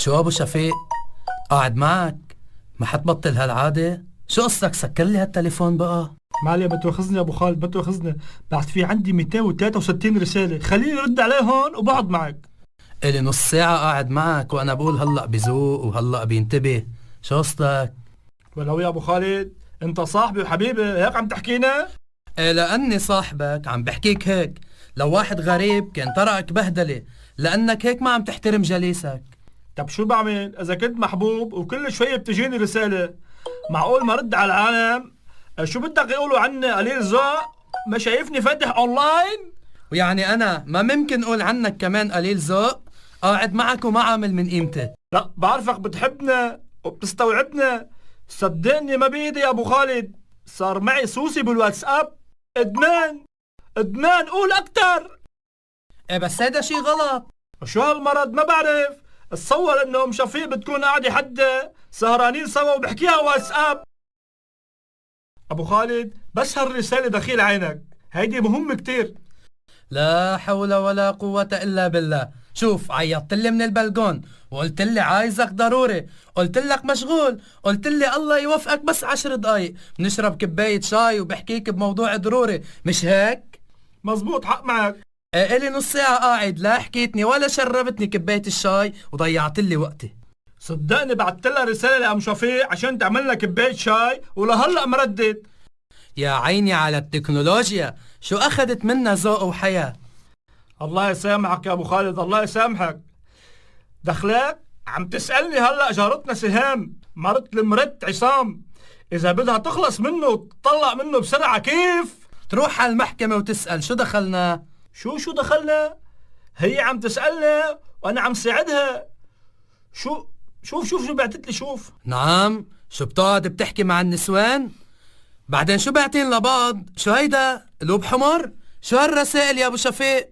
شو ابو شفيق؟ قاعد معك؟ ما حتبطل هالعادة؟ شو قصدك سكر لي هالتليفون بقى؟ معلي بتوخزني يا ابو خالد، بتوخزني. بعد في عندي 263 رسالة، خليني رد عليهم وبقعد معك. إلي نص ساعة قاعد معك وأنا بقول هلأ بيزوق وهلأ بينتبه، شو قصدك؟ ولو يا ابو خالد انت صاحبي وحبيبي هيك عم تحكينا؟ إيه لأني صاحبك عم بحكيك هيك، لو واحد غريب كان طرقك بهدلة، لأنك هيك ما عم تحترم جليسك. طب شو بعمل إذا كنت محبوب وكل شوية بتجيني رسالة؟ معقول ما رد على العالم؟ شو بدك يقولوا عني قليل ذوق؟ ما شايفني فاتح أونلاين؟ ويعني أنا ما ممكن أقول عنك كمان قليل ذوق؟ قاعد معك وما عامل من قيمتي. لا بعرفك بتحبنا وبتستوعبنا، صدقني ما بإيدي يا أبو خالد، صار معي سوسي بالواتساب، إدمان إدمان، قول أكتر. إيه بس هيدا شي غلط. شو هالمرض؟ ما بعرف، اتصور انه ام شفيق بتكون قاعده حدا سهرانين سوا وبحكيها واتساب. ابو خالد بس هالرساله دخيل عينك، هيدي مهمه كتير. لا حول ولا قوة إلا بالله. شوف عيطت لي من البلكون وقلت لي عايزك ضروري، قلت لك مشغول، قلت لي الله يوفقك بس 10 دقايق بنشرب كباية شاي وبحكيك بموضوع ضروري، مش هيك؟ مزبوط، حق معك. إلي نص ساعة قاعد لا حكيتني ولا شربتني كباية الشاي وضيعت لي وقتي. صدقني بعت لها رسالة لأم شفيق عشان تعمل لك كباية شاي ولهلا مردت. يا عيني على التكنولوجيا، شو أخذت منا ذوق وحياة. الله يسامحك يا أبو خالد، الله يسامحك. دخلاك عم تسألني هلا جارتنا سهام مرت المرت عصام إذا بدها تخلص منه وتطلق منه بسرعة كيف؟ تروح على المحكمة وتسأل شو دخلنا؟ شو دخلنا؟ هي عم تسألنا وأنا عم ساعدها. شوف بعتت لي. شوف. نعم، شو بتقعد بتحكي مع النسوان؟ بعدين شو بعتين لبعض؟ شو هيدا؟ قلوب حمر؟ شو هالرسائل يا ابو شفيق؟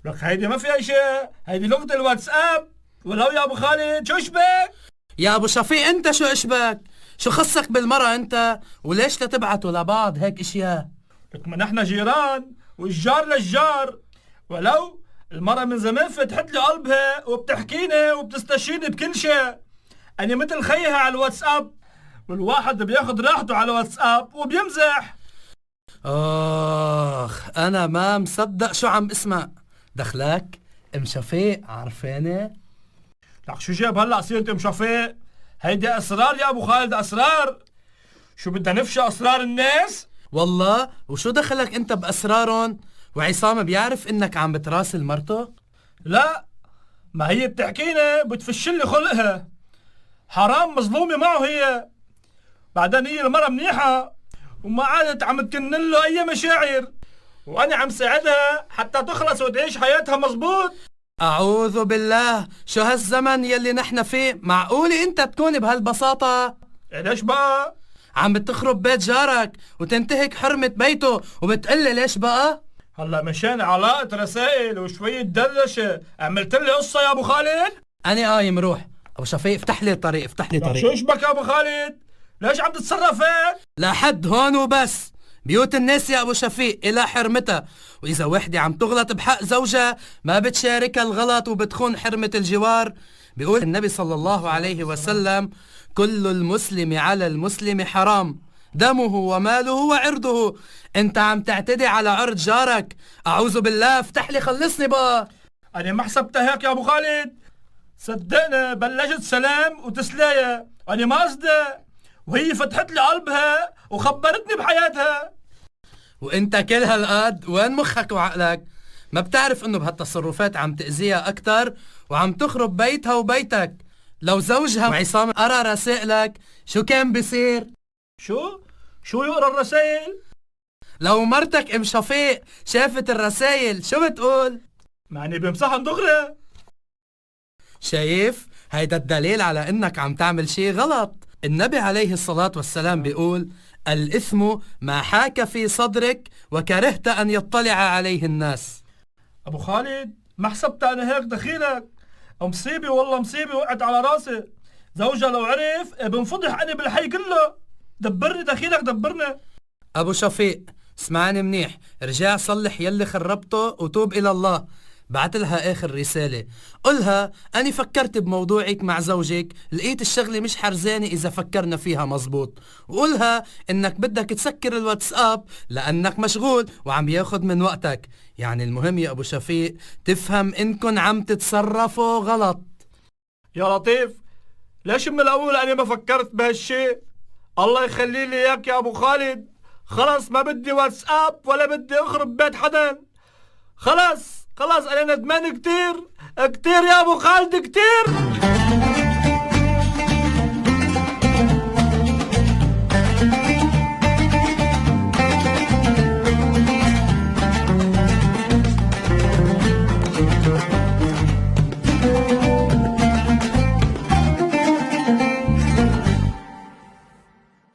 لك هيدي ما فيها شيء، هيدي لغة الواتساب. ولو يا ابو خالد شو اشبك؟ يا ابو شفيق انت شو اشبك؟ شو خصك بالمرة انت؟ وليش تبعتوا لبعض هيك اشياء؟ لك ما نحن جيران والجار للجار، ولو المرة من زمان فتحت لي قلبها وبتحكيني وبتستشيرني بكل شيء. أنا مثل خيها على الواتساب، والواحد بياخد راحته على الواتساب وبيمزح. أنا ما مصدق شو عم اسمع. دخلك ام شفيق عارفاني؟ لك شو جاب هلا سيرة ام شفيق؟ هيدي أسرار يا أبو خالد، أسرار. شو بدها نفشى أسرار الناس؟ والله وشو دخلك أنت بأسرارهم؟ وعصام بيعرف إنك عم بتراسل مرته؟ لا، ما هي بتحكينا بتفشلي خلقها، حرام مظلومة معه هي. بعدين هي المرة منيحة وما عادت عم تكن له أي مشاعر، وأنا عم ساعدها حتى تخلص وتعيش حياتها مظبوط. أعوذ بالله، شو هالزمن يلي نحن فيه؟ معقولة أنت تكون بهالبساطة؟ ليش بقى؟ عم بتخرب بيت جارك وتنتهك حرمة بيته وبتقلي ليش بقى؟ هلا مشان علاقة رسائل وشوية دردشة عملت لي قصة يا أبو خالد؟ أنا قايم روح. أبو شفيق افتح لي الطريق، افتح لي طريق. شو اشبك يا أبو خالد؟ ليش عم تتصرف هيك؟ لحد هون وبس. بيوت الناس يا أبو شفيق إلى حرمتها، وإذا وحدة عم تغلط بحق زوجها ما بتشاركها الغلط وبتخون حرمة الجوار. بيقول النبي صلى الله عليه وسلم: كل المسلم على المسلم حرام، دمه وماله وعرضه. انت عم تعتدي على عرض جارك، أعوذ بالله. افتح لي خلصني بقى. أنا ما حسبتها هيك يا أبو خالد، صدقنا بلشت سلام وتسلاية، أنا ما قصدي، وهي فتحت لي قلبها وخبرتني بحياتها. وانت كل هالقد وين مخك وعقلك؟ ما بتعرف انه بهالتصرفات عم تأذيها اكتر وعم تخرب بيتها وبيتك؟ لو زوجها وعصام قرا رسائلك شو كان بيصير؟ شو يقرا الرسائل؟ لو مرتك ام شفيق شافت الرسائل شو بتقول؟ معني بمسحن دغري. شايف؟ هيدا الدليل على انك عم تعمل شي غلط. النبي عليه الصلاة والسلام بيقول: الإثم ما حاك في صدرك وكرهت أن يطلع عليه الناس. ابو خالد ما حسبت انا هيك دخيلك، مصيبة والله مصيبة وقعت على راسي. زوجها لو عرف بنفضح انا بالحي كله. دبرني دخيلك دبرني. أبو شفيق اسمعني منيح، رجع صلح يلي خربته وتوب إلى الله. بعت لها آخر رسالة، قلها أني فكرت بموضوعك مع زوجك، لقيت الشغلة مش حرزانة إذا فكرنا فيها مزبوط، وقلها إنك بدك تسكر الواتساب لأنك مشغول وعم ياخد من وقتك. يعني المهم يا أبو شفيق تفهم إنكن عم تتصرفوا غلط. يا لطيف ليش من الاول انا ما فكرت بهالشيء؟ الله يخلي لي اياك يا ابو خالد. خلص ما بدي واتساب ولا بدي اخرب بيت حدا. خلص انا ندمان كتير كتير يا ابو خالد كتير.